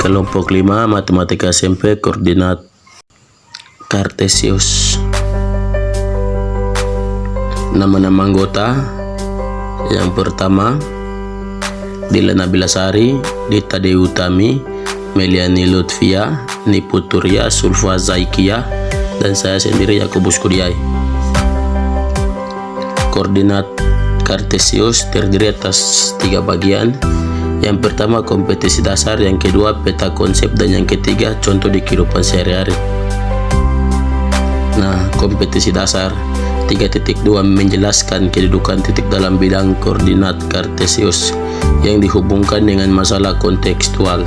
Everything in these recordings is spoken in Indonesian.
Kelompok 5 Matematika SMP Koordinat Kartesius. Nama-nama anggota. Yang pertama Dila Nabilasari, Dita Dewi Utami, Meliani Lutfia, Niputuria Sulfa Zaikia, dan saya sendiri Yakobus Kudiai. Koordinat Kartesius terdiri atas 3 bagian. Yang pertama kompetisi dasar, yang kedua peta konsep, dan yang ketiga contoh di kehidupan sehari-hari. Nah, kompetisi dasar 3.2 menjelaskan kedudukan titik dalam bidang koordinat Kartesius yang dihubungkan dengan masalah kontekstual.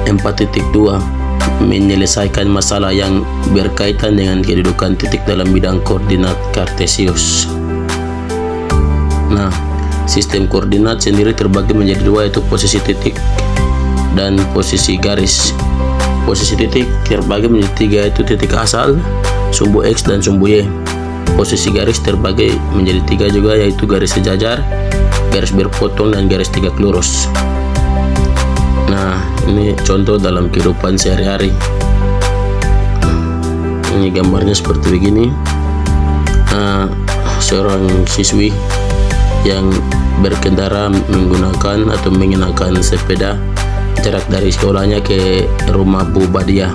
4.2 menyelesaikan masalah yang berkaitan dengan kedudukan titik dalam bidang koordinat Kartesius. Nah, sistem koordinat sendiri terbagi menjadi 2, yaitu posisi titik dan posisi garis. Posisi titik terbagi menjadi 3, yaitu titik asal, sumbu X, dan sumbu Y. Posisi garis terbagi menjadi 3 juga, yaitu garis sejajar, garis berpotong, dan garis tegak lurus. Nah, ini contoh dalam kehidupan sehari-hari. Ini gambarnya seperti begini. Seorang siswi yang berkendara menggunakan atau mengenakan sepeda, jarak dari sekolahnya ke rumah Bu Badia.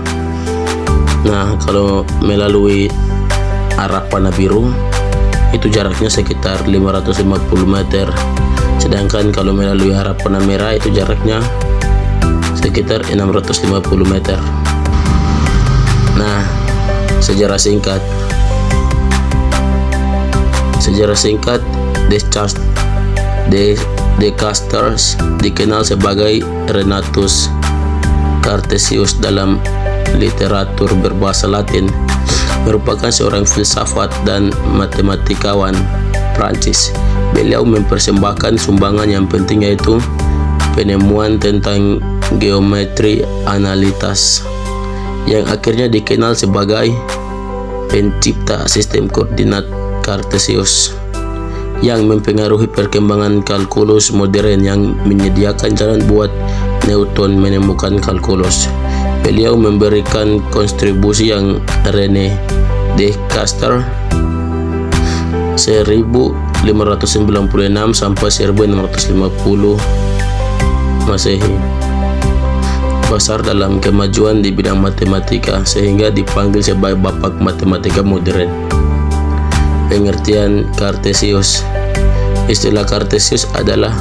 Nah, kalau melalui arah panah biru itu jaraknya sekitar 550 meter, sedangkan kalau melalui arah panah merah itu jaraknya sekitar 650 meter. Nah, sejarah singkat Descartes dikenal sebagai Renatus Cartesius dalam literatur berbahasa Latin, merupakan seorang filsafat dan matematikawan Prancis. Beliau mempersembahkan sumbangan yang penting, yaitu penemuan tentang geometri analitas, yang akhirnya dikenal sebagai pencipta sistem koordinat Kartesius, yang mempengaruhi perkembangan kalkulus modern yang menyediakan jalan buat Newton menemukan kalkulus. Beliau memberikan kontribusi yang René Descartes 1596 sampai 1650 Masehi besar dalam kemajuan di bidang matematika, sehingga dipanggil sebagai bapak matematika modern. Pengertian Kartesius. Istilah Kartesius adalah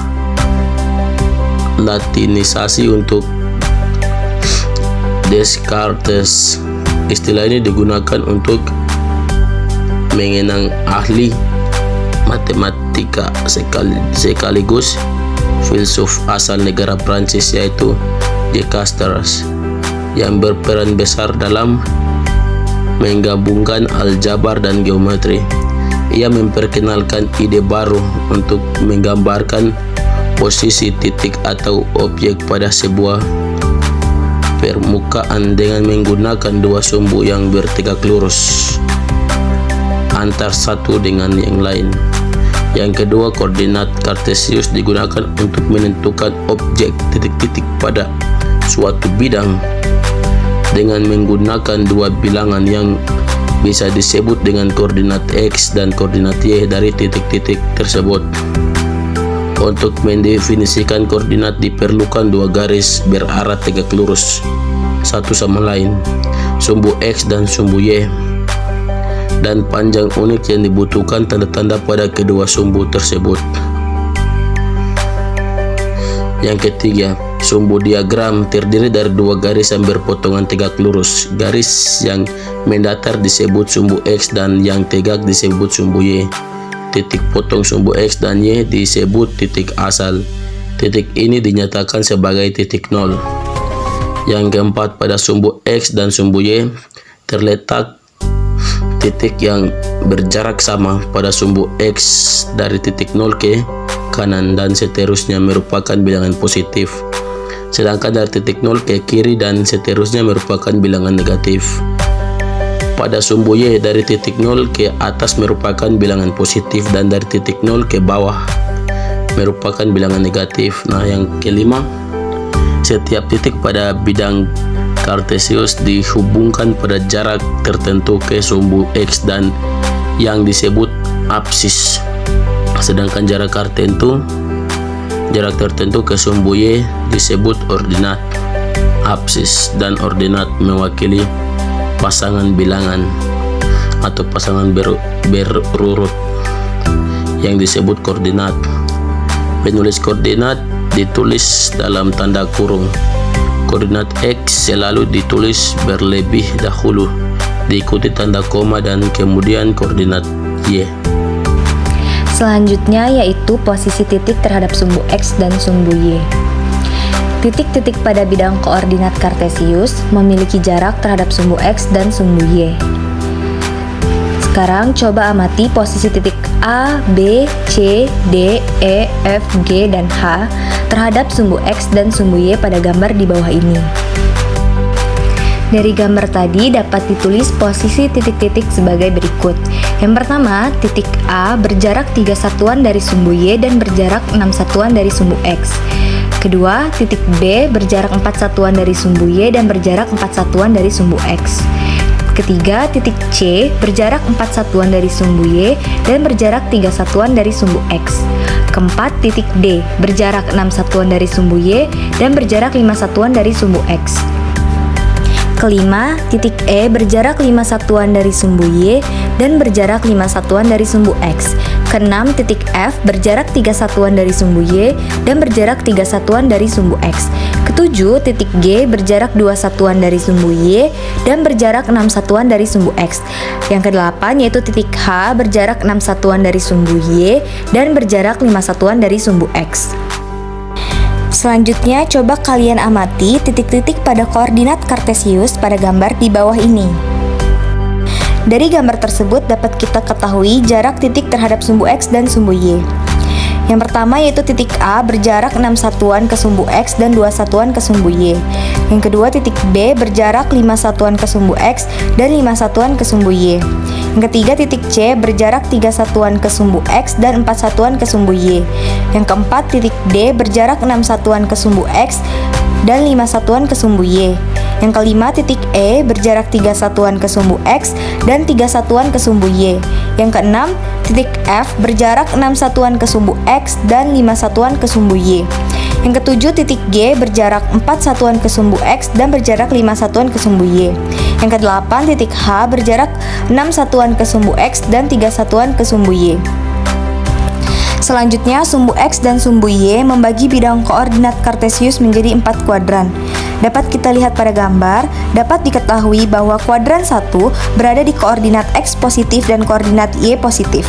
latinisasi untuk Descartes. Istilah ini digunakan untuk mengenang ahli matematika sekaligus filsuf asal negara Prancis, yaitu Descartes, yang berperan besar dalam menggabungkan aljabar dan geometri. Ia memperkenalkan ide baru untuk menggambarkan posisi titik atau objek pada sebuah permukaan dengan menggunakan 2 sumbu yang bertegak lurus antar satu dengan yang lain. Yang kedua, koordinat Kartesius digunakan untuk menentukan objek titik-titik pada suatu bidang dengan menggunakan 2 bilangan yang bisa disebut dengan koordinat X dan koordinat Y dari titik-titik tersebut. Untuk mendefinisikan koordinat diperlukan 2 garis berarah tegak lurus satu sama lain, sumbu X dan sumbu Y, dan panjang unik yang dibutuhkan tanda-tanda pada kedua sumbu tersebut. Yang ketiga, sumbu diagram terdiri dari 2 garis yang berpotongan tegak lurus. Garis yang mendatar disebut sumbu X dan yang tegak disebut sumbu Y. Titik potong sumbu X dan Y disebut titik asal. Titik ini dinyatakan sebagai titik nol. Yang keempat, pada sumbu X dan sumbu Y terletak titik yang berjarak sama pada sumbu X dari titik 0 ke kanan dan seterusnya merupakan bilangan positif, sedangkan dari titik 0 ke kiri dan seterusnya merupakan bilangan negatif. Pada sumbu Y dari titik 0 ke atas merupakan bilangan positif dan dari titik 0 ke bawah merupakan bilangan negatif. Nah, yang kelima, Setiap titik pada bidang kartesius dihubungkan pada jarak tertentu ke sumbu X dan yang disebut apsis. Sedangkan jarak tertentu ke sumbu Y disebut ordinat apsis, dan ordinat mewakili pasangan bilangan atau pasangan berurut yang disebut koordinat. Penulis koordinat ditulis dalam tanda kurung. Koordinat X selalu ditulis berlebih dahulu, diikuti tanda koma dan kemudian koordinat Y. Selanjutnya yaitu posisi titik terhadap sumbu X dan sumbu Y. Titik-titik pada bidang koordinat kartesius memiliki jarak terhadap sumbu X dan sumbu Y. Sekarang coba amati posisi titik A, B, C, D, E, F, G, dan H terhadap sumbu X dan sumbu Y pada gambar di bawah ini. Dari gambar tadi dapat ditulis posisi titik-titik sebagai berikut. Yang pertama, titik A berjarak 3 satuan dari sumbu Y dan berjarak 6 satuan dari sumbu X. Kedua, titik B berjarak 4 satuan dari sumbu Y dan berjarak 4 satuan dari sumbu X. Ketiga, titik C berjarak 4 satuan dari sumbu Y dan berjarak 3 satuan dari sumbu X. Keempat, titik D berjarak 6 satuan dari sumbu Y dan berjarak 5 satuan dari sumbu X. Kelima, titik E berjarak 5 satuan dari sumbu Y dan berjarak 5 satuan dari sumbu X. Keenam, titik F berjarak 3 satuan dari sumbu Y dan berjarak 3 satuan dari sumbu X. Ketujuh, titik G berjarak 2 satuan dari sumbu Y dan berjarak 6 satuan dari sumbu X. Yang kedelapan yaitu titik H berjarak 6 satuan dari sumbu Y dan berjarak 5 satuan dari sumbu X. Selanjutnya, coba kalian amati titik-titik pada koordinat kartesius pada gambar di bawah ini. Dari gambar tersebut dapat kita ketahui jarak titik terhadap sumbu X dan sumbu Y. Yang pertama yaitu titik A berjarak 6 satuan ke sumbu X dan 2 satuan ke sumbu Y. Yang kedua, titik B berjarak 5 satuan ke sumbu X dan 5 satuan ke sumbu Y. Yang ketiga, titik C berjarak 3 satuan ke sumbu X dan 4 satuan ke sumbu Y. Yang keempat, titik D berjarak 6 satuan ke sumbu X dan 5 satuan ke sumbu Y. Yang kelima, titik E berjarak 3 satuan ke sumbu X dan 3 satuan ke sumbu Y. Yang keenam, titik F berjarak 6 satuan ke sumbu X dan 5 satuan ke sumbu Y. Yang ketujuh, titik G berjarak 4 satuan ke sumbu X dan berjarak 5 satuan ke sumbu Y. Yang kedelapan, titik H berjarak 6 satuan ke sumbu X dan 3 satuan ke sumbu Y. Selanjutnya, sumbu X dan sumbu Y membagi bidang koordinat kartesius menjadi 4 kuadran. Dapat kita lihat pada gambar, dapat diketahui bahwa kuadran 1 berada di koordinat X positif dan koordinat Y positif.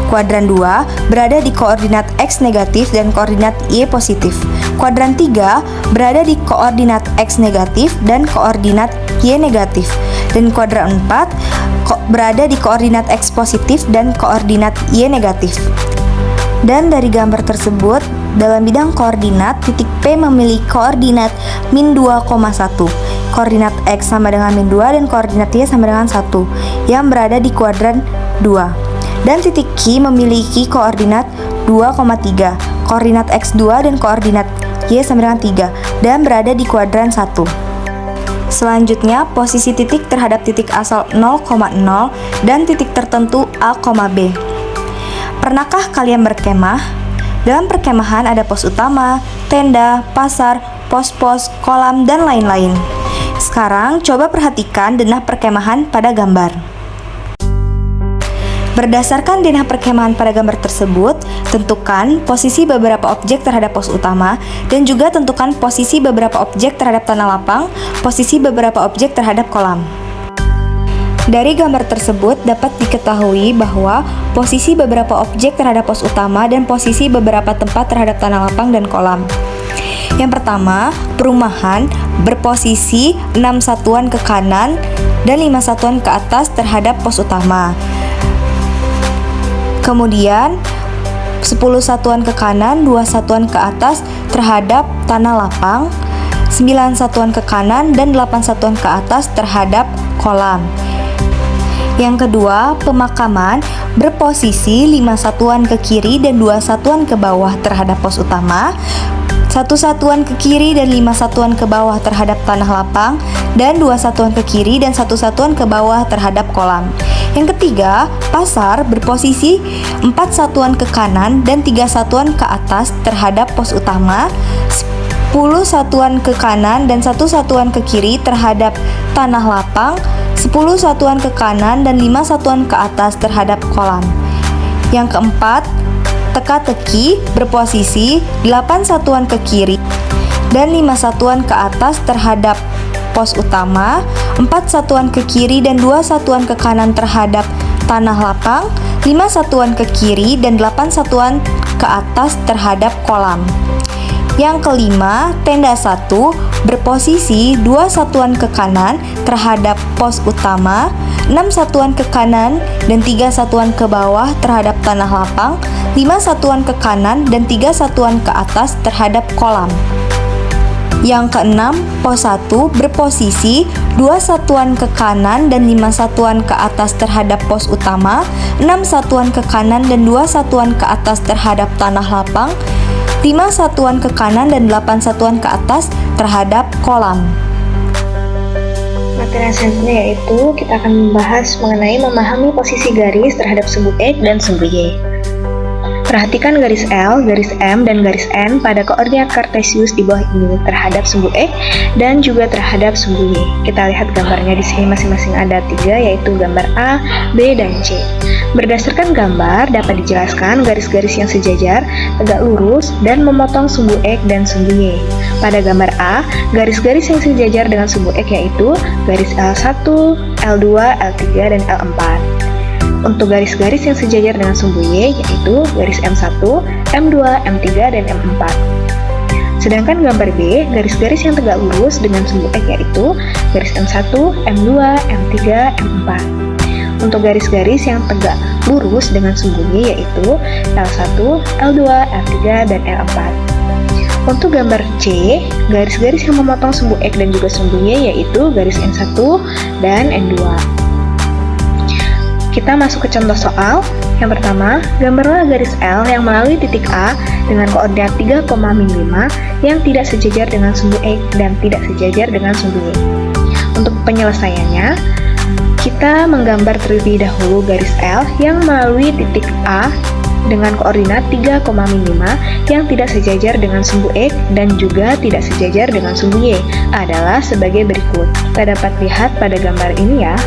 Kuadran 2 berada di koordinat X negatif dan koordinat Y positif. Kuadran 3 berada di koordinat X negatif dan koordinat Y negatif. Dan kuadran 4 berada di koordinat X positif dan koordinat Y negatif. Dan dari gambar tersebut, dalam bidang koordinat, titik P memiliki koordinat min 2,1. Koordinat X sama dengan min 2 dan koordinat Y sama dengan 1 yang berada di kuadran 2. Dan titik Q memiliki koordinat 2,3. Koordinat X2 dan koordinat Y sama dengan 3 dan berada di kuadran 1. Selanjutnya, posisi titik terhadap titik asal 0,0 dan titik tertentu A, B. Pernahkah kalian berkemah? Dalam perkemahan ada pos utama, tenda, pasar, pos-pos, kolam, dan lain-lain. Sekarang coba perhatikan denah perkemahan pada gambar. Berdasarkan denah perkemahan pada gambar tersebut, tentukan posisi beberapa objek terhadap pos utama dan juga tentukan posisi beberapa objek terhadap tanah lapang, posisi beberapa objek terhadap kolam. Dari gambar tersebut dapat diketahui bahwa posisi beberapa objek terhadap pos utama dan posisi beberapa tempat terhadap tanah lapang dan kolam. Yang pertama, perumahan berposisi 6 satuan ke kanan dan 5 satuan ke atas terhadap pos utama. Kemudian 10 satuan ke kanan, 2 satuan ke atas terhadap tanah lapang, 9 satuan ke kanan dan 8 satuan ke atas terhadap kolam. Yang kedua, pemakaman berposisi 5 satuan ke kiri dan 2 satuan ke bawah terhadap pos utama, 1 satuan ke kiri dan 5 satuan ke bawah terhadap tanah lapang, dan 2 satuan ke kiri dan 1 satuan ke bawah terhadap kolam. Yang ketiga, pasar berposisi 4 satuan ke kanan dan 3 satuan ke atas terhadap pos utama, 10 satuan ke kanan dan 1 satuan ke kiri terhadap tanah lapang, 10 satuan ke kanan dan 5 satuan ke atas terhadap kolam. Yang keempat, teka-teki berposisi 8 satuan ke kiri dan 5 satuan ke atas terhadap pos utama, 4 satuan ke kiri dan 2 satuan ke kanan terhadap tanah lapang, 5 satuan ke kiri dan 8 satuan ke atas terhadap kolam. Yang kelima, tenda 1 berposisi 2 satuan ke kanan terhadap pos utama, 6 satuan ke kanan dan 3 satuan ke bawah terhadap tanah lapang, 5 satuan ke kanan dan 3 satuan ke atas terhadap kolam. Yang keenam, pos 1 berposisi 2 satuan ke kanan dan 5 satuan ke atas terhadap pos utama, 6 satuan ke kanan dan 2 satuan ke atas terhadap tanah lapang, 5 satuan ke kanan dan 8 satuan ke atas terhadap kolam. Materi selanjutnya yaitu kita akan membahas mengenai memahami posisi garis terhadap sumbu X dan sumbu Y. Perhatikan garis L, garis M, dan garis N pada koordinat kartesius di bawah ini terhadap sumbu X dan juga terhadap sumbu Y. Kita lihat gambarnya di sini masing-masing ada 3, yaitu gambar A, B, dan C. Berdasarkan gambar dapat dijelaskan garis-garis yang sejajar, tegak lurus, dan memotong sumbu X dan sumbu Y. Pada gambar A, garis-garis yang sejajar dengan sumbu X yaitu garis L1, L2, L3, dan L4. Untuk garis-garis yang sejajar dengan sumbu Y yaitu garis M1, M2, M3, dan M4. Sedangkan gambar B, garis-garis yang tegak lurus dengan sumbu X yaitu garis M1, M2, M3, M4. Untuk garis-garis yang tegak lurus dengan sumbu Y yaitu L1, L2, L3, dan L4. Untuk gambar C, garis-garis yang memotong sumbu X dan juga sumbu Y yaitu garis N1 dan N2. Kita masuk ke contoh soal. Yang pertama, gambarlah garis L yang melalui titik A dengan koordinat 3,5 yang tidak sejajar dengan sumbu X dan tidak sejajar dengan sumbu Y. Untuk penyelesaiannya, kita menggambar terlebih dahulu garis L yang melalui titik A dengan koordinat 3,5 yang tidak sejajar dengan sumbu X dan juga tidak sejajar dengan sumbu Y adalah sebagai berikut. Kita dapat lihat pada gambar ini ya.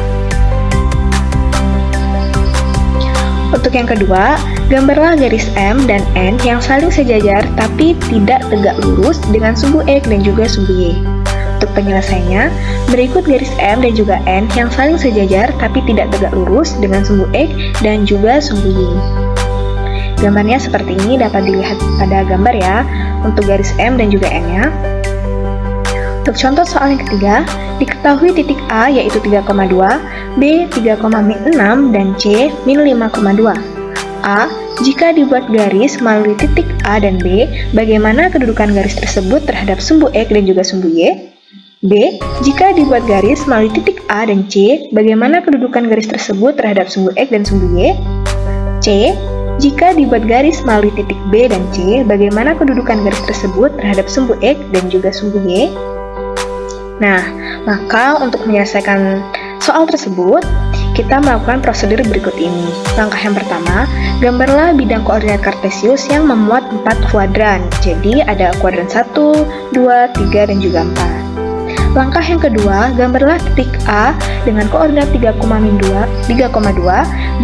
Untuk yang kedua, gambarlah garis M dan N yang saling sejajar tapi tidak tegak lurus dengan sumbu X dan juga sumbu Y. Untuk penyelesaiannya, berikut garis M dan juga N yang saling sejajar tapi tidak tegak lurus dengan sumbu X dan juga sumbu Y. Gambarnya seperti ini dapat dilihat pada gambar ya, untuk garis M dan juga N-nya. Untuk contoh soal yang ketiga, diketahui titik A yaitu 3,2, B 3,6, dan C min 5,2. A. Jika dibuat garis melalui titik A dan B, bagaimana kedudukan garis tersebut terhadap sumbu X dan juga sumbu Y? B. Jika dibuat garis melalui titik A dan C, bagaimana kedudukan garis tersebut terhadap sumbu X dan sumbu Y? C. Jika dibuat garis melalui titik B dan C, bagaimana kedudukan garis tersebut terhadap sumbu X dan juga sumbu Y? Nah, maka untuk menyelesaikan soal tersebut, kita melakukan prosedur berikut ini. Langkah yang pertama, gambarlah bidang koordinat kartesius yang memuat 4 kuadran. Jadi ada kuadran 1, 2, 3, dan juga 4. Langkah yang kedua, gambarlah titik A dengan koordinat 3,2,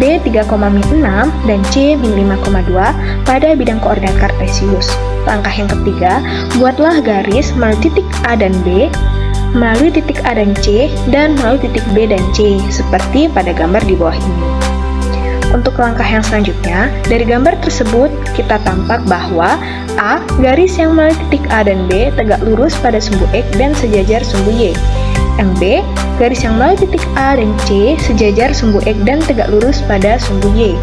B 3,6, dan C min 5,2 pada bidang koordinat kartesius. Langkah yang ketiga, buatlah garis melalui titik A dan B, melalui titik A dan C, dan melalui titik B dan C, seperti pada gambar di bawah ini. Untuk langkah yang selanjutnya, dari gambar tersebut kita tampak bahwa A, garis yang melalui titik A dan B tegak lurus pada sumbu X dan sejajar sumbu Y. B, garis yang melalui titik A dan C sejajar sumbu X dan tegak lurus pada sumbu Y.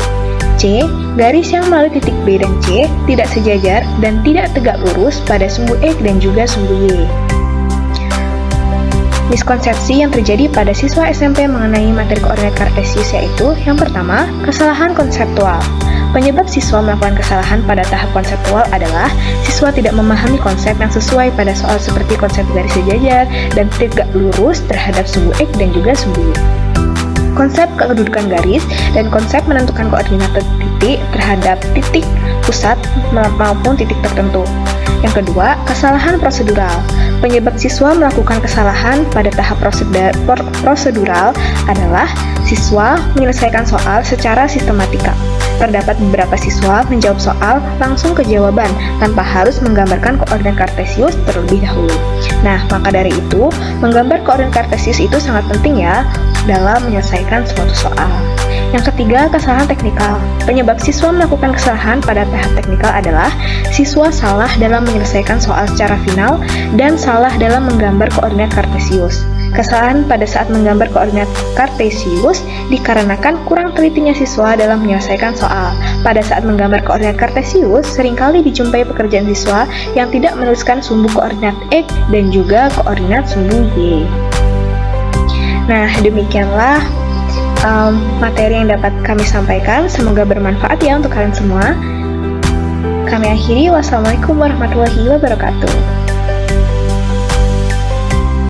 C, garis yang melalui titik B dan C tidak sejajar dan tidak tegak lurus pada sumbu X dan juga sumbu Y. Miskonsepsi yang terjadi pada siswa SMP mengenai materi koordinat kartesius yaitu yang pertama, kesalahan konseptual. Penyebab siswa melakukan kesalahan pada tahap konseptual adalah siswa tidak memahami konsep yang sesuai pada soal seperti konsep garis sejajar dan tegak lurus terhadap sumbu X dan juga sumbu Y. Konsep kedudukan garis dan konsep menentukan koordinat titik terhadap titik pusat maupun titik tertentu. Yang kedua, kesalahan prosedural. Penyebab siswa melakukan kesalahan pada tahap prosedural adalah siswa menyelesaikan soal secara sistematika. Terdapat beberapa siswa menjawab soal langsung ke jawaban tanpa harus menggambarkan koordinat kartesius terlebih dahulu. Nah, maka dari itu, menggambar koordinat kartesius itu sangat penting ya dalam menyelesaikan suatu soal. Yang ketiga, kesalahan teknikal. Penyebab siswa melakukan kesalahan pada tahap teknikal adalah siswa salah dalam menyelesaikan soal secara final dan salah dalam menggambar koordinat kartesius. Kesalahan pada saat menggambar koordinat kartesius dikarenakan kurang telitinya siswa dalam menyelesaikan soal. Pada saat menggambar koordinat kartesius, seringkali dijumpai pekerjaan siswa yang tidak menuliskan sumbu koordinat X dan juga koordinat sumbu Y. Nah, demikianlah materi yang dapat kami sampaikan. Semoga bermanfaat ya untuk kalian semua. Kami akhiri. Wassalamualaikum warahmatullahi wabarakatuh.